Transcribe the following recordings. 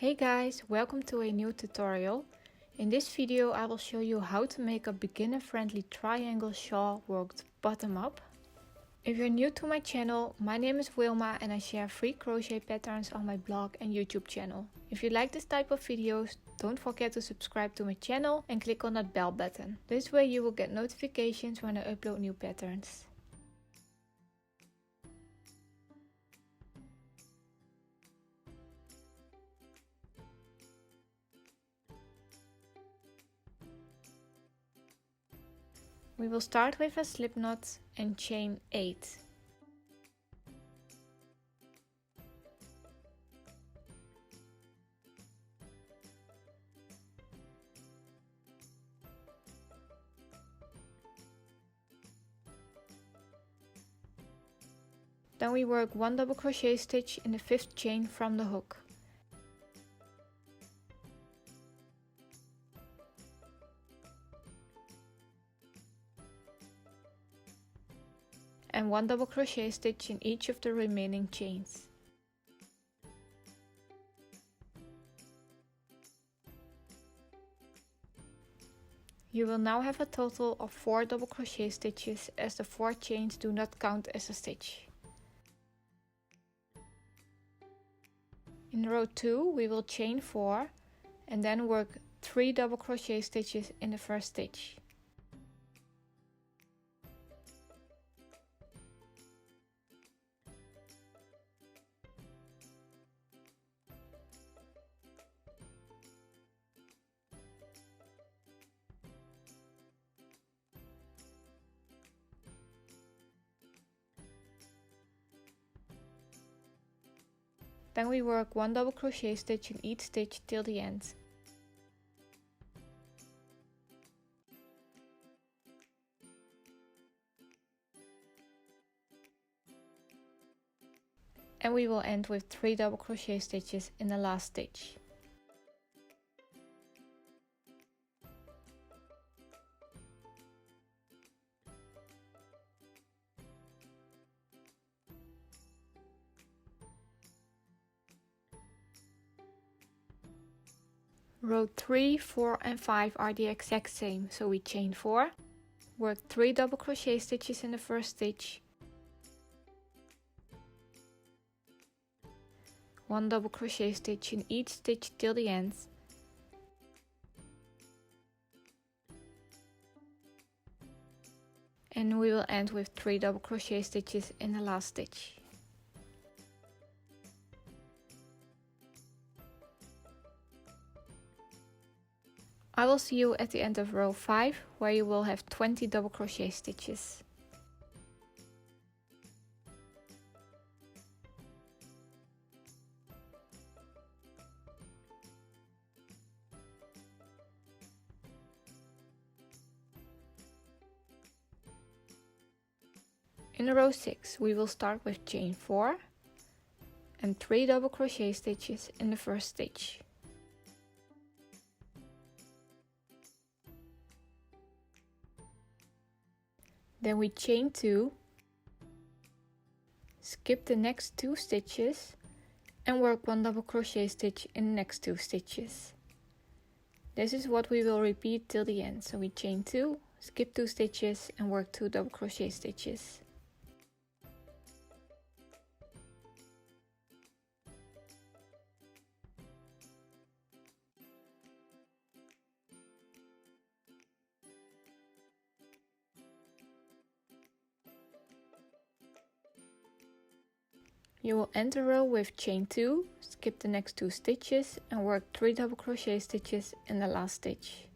Hey guys, welcome to a new tutorial. In this video I will show you how to make a beginner-friendly triangle shawl worked bottom up. If you're new to my channel, my name is Wilma and I share free crochet patterns on my blog and YouTube channel. If you like this type of videos, don't forget to subscribe to my channel and click on that bell button. This way you will get notifications when I upload new patterns. We will start with a slip knot and chain 8. Then we work 1 double crochet stitch in the 5th chain from the hook. And 1 double crochet stitch in each of the remaining chains. You will now have a total of 4 double crochet stitches, as the 4 chains do not count as a stitch. In row 2 we will chain 4 and then work 3 double crochet stitches in the first stitch. Then we work 1 double crochet stitch in each stitch till the end. And we will end with 3 double crochet stitches in the last stitch. Row 3, 4 and 5 are the exact same, so we chain 4, work 3 double crochet stitches in the first stitch, 1 double crochet stitch in each stitch till the end, and we will end with 3 double crochet stitches in the last stitch. I will see you at the end of row 5, where you will have 20 double crochet stitches. In row 6 we will start with chain 4 and 3 double crochet stitches in the first stitch. Then we chain 2, skip the next 2 stitches and work 1 double crochet stitch in the next 2 stitches. This is what we will repeat till the end. So we chain 2, skip 2 stitches and work 2 double crochet stitches. You will end the row with chain 2, skip the next 2 stitches and work 3 double crochet stitches in the last stitch.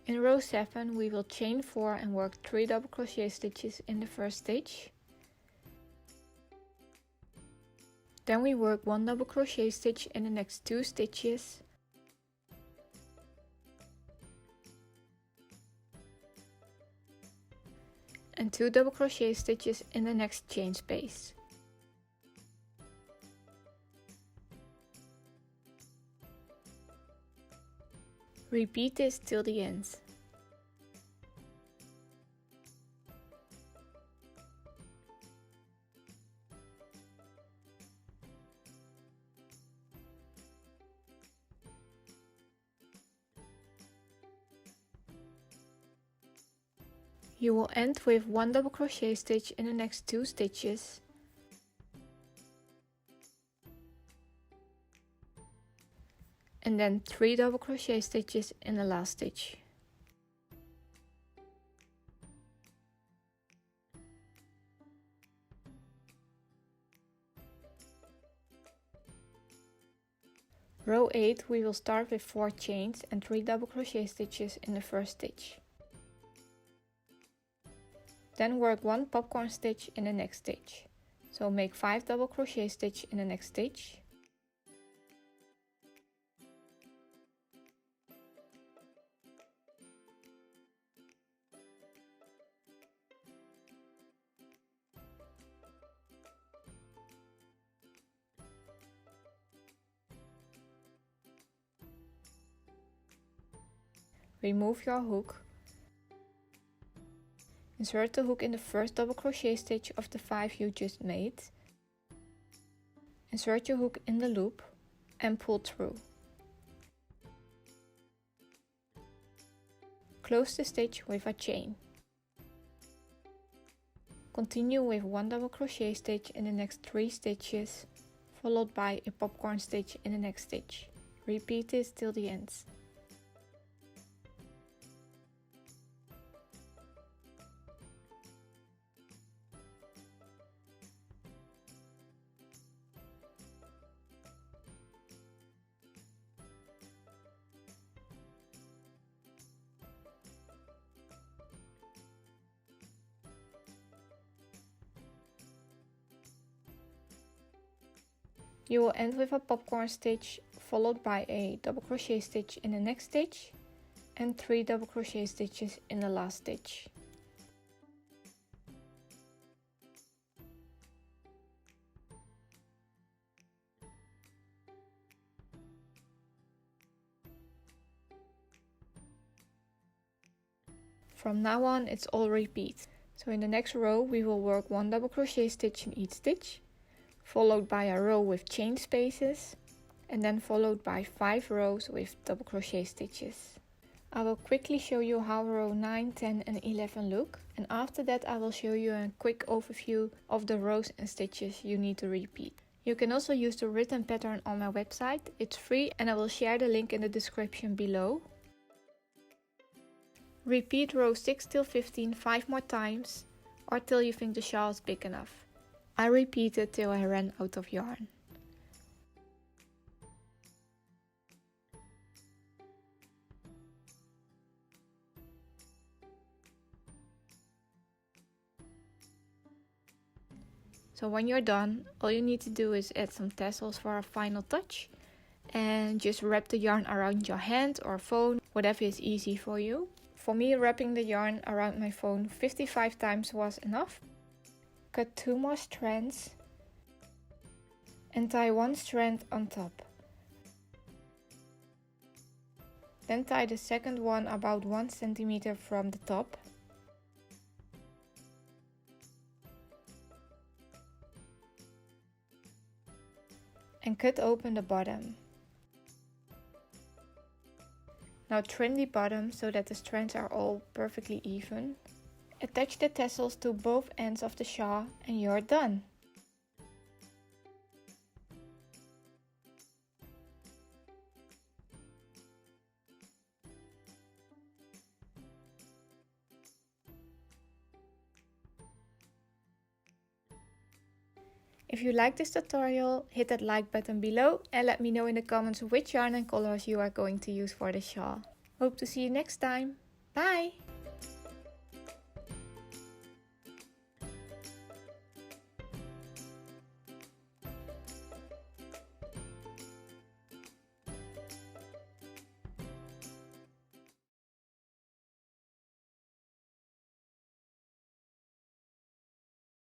In row 7 we will chain 4 and work 3 double crochet stitches in the first stitch. Then we work 1 double crochet stitch in the next 2 stitches. And 2 double crochet stitches in the next chain space. Repeat this till the end. You will end with 1 double crochet stitch in the next 2 stitches. And then 3 double crochet stitches in the last stitch. Row 8 we will start with 4 chains and 3 double crochet stitches in the first stitch. Then work 1 popcorn stitch in the next stitch. So make 5 double crochet stitch in the next stitch. Remove your hook. Insert the hook in the first double crochet stitch of the 5 you just made. Insert your hook in the loop and pull through. Close the stitch with a chain. Continue with 1 double crochet stitch in the next 3 stitches, followed by a popcorn stitch in the next stitch. Repeat this till the end. You will end with a popcorn stitch followed by a double crochet stitch in the next stitch and 3 double crochet stitches in the last stitch. From now on it's all repeat. So in the next row we will work 1 double crochet stitch in each stitch, followed by a row with chain spaces, and then followed by 5 rows with double crochet stitches. I will quickly show you how row 9, 10 and 11 look, and after that I will show you a quick overview of the rows and stitches you need to repeat. You can also use the written pattern on my website. It's free and I will share the link in the description below. Repeat row 6 till 15 5 more times, or till you think the shawl is big enough. I repeated till I ran out of yarn. So when you're done, all you need to do is add some tassels for a final touch and just wrap the yarn around your hand or phone, whatever is easy for you. For me, wrapping the yarn around my phone 55 times was enough. Cut 2 more strands and tie 1 strand on top. Then tie the second one about 1 centimeter from the top. And cut open the bottom. Now trim the bottom so that the strands are all perfectly even. Attach the tassels to both ends of the shawl and you're done. If you like this tutorial, hit that like button below and let me know in the comments which yarn and colors you are going to use for the shawl. Hope to see you next time. Bye!